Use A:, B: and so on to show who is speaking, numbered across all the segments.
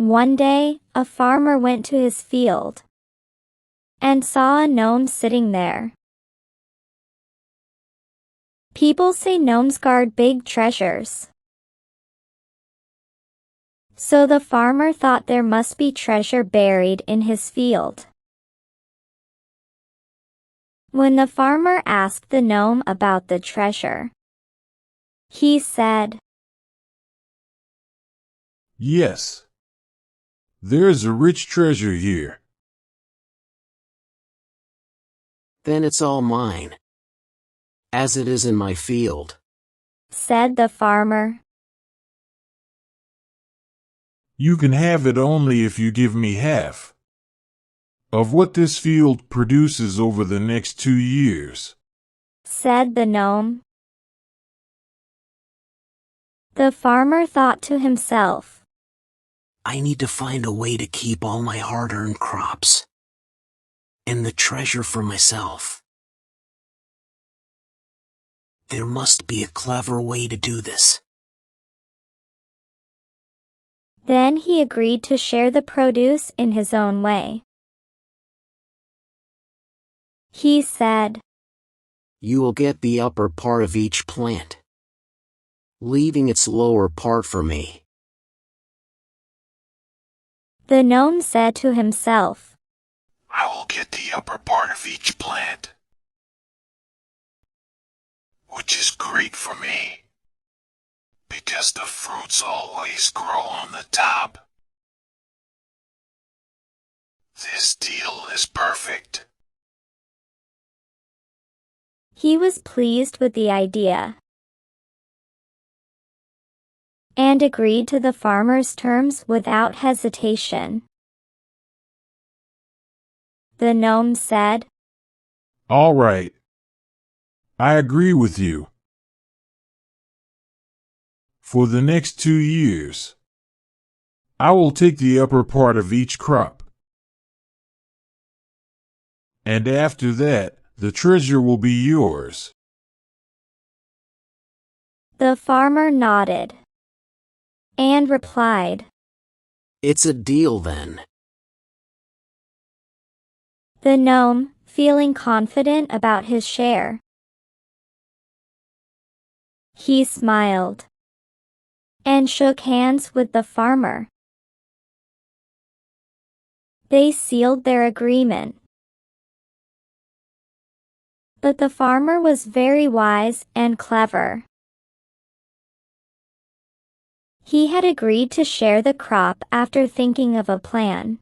A: One day, a farmer went to his field and saw a gnome sitting there. People say gnomes guard big treasures. So the farmer thought there must be treasure buried in his field. When the farmer asked the gnome about the treasure, he said,
B: "Yes, there is a rich treasure here."
C: "Then it's all mine, as it is in my field,"
A: said the farmer.
B: "You can have it only if you give me half of what this field produces over the next 2 years,"
A: said the gnome. The farmer thought to himself,
C: "I need to find a way to keep all my hard-earned crops and the treasure for myself. There must be a clever way to do this."
A: Then he agreed to share the produce in his own way. He said,
C: "You will get the upper part of each plant, leaving its lower part for me."
A: The gnome said to himself,
B: "I will get the upper part of each plant, which is great for me, because the fruits always grow on the top. This deal is perfect."
A: He was pleased with the idea and agreed to the farmer's terms without hesitation. The gnome said,
B: "All right, I agree with you. For the next 2 years, I will take the upper part of each crop. And after that, the treasure will be yours."
A: The farmer nodded and replied,
C: "It's a deal then."
A: The gnome, feeling confident about his share, he smiled and shook hands with the farmer. They sealed their agreement. But the farmer was very wise and clever. He had agreed to share the crop after thinking of a plan.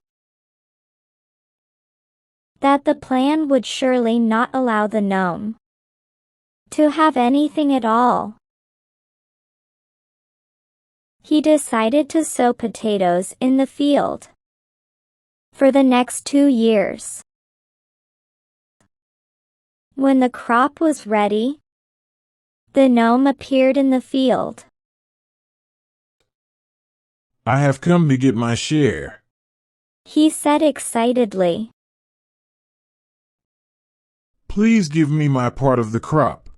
A: That the plan would surely not allow the gnome to have anything at all. He decided to sow potatoes in the field for the next 2 years. When the crop was ready, the gnome appeared in the field.
B: "I have come to get my share,"
A: he said excitedly.
B: "Please give me my part of the crop."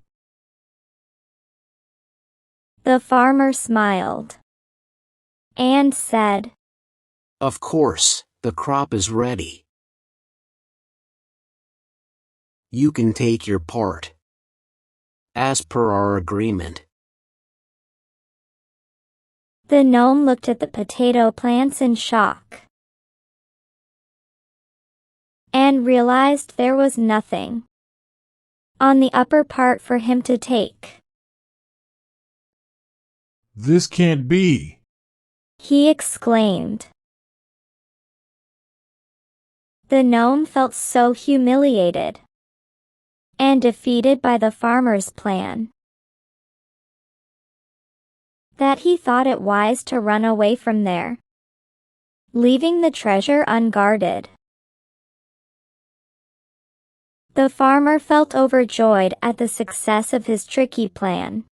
A: The farmer smiled and said,
C: "Of course, the crop is ready. You can take your part, as per our agreement."
A: The gnome looked at the potato plants in shock and realized there was nothing on the upper part for him to take.
B: "This can't be,"
A: he exclaimed. The gnome felt so humiliated and defeated by the farmer's plan that he thought it wise to run away from there, leaving the treasure unguarded. The farmer felt overjoyed at the success of his tricky plan.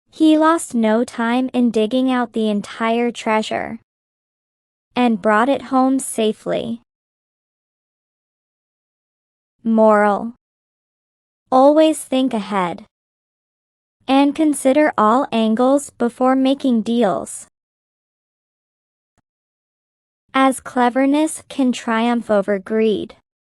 A: He lost no time in digging out the entire treasure and brought it home safely. Moral: always think ahead and consider all angles before making deals. as cleverness can triumph over greed.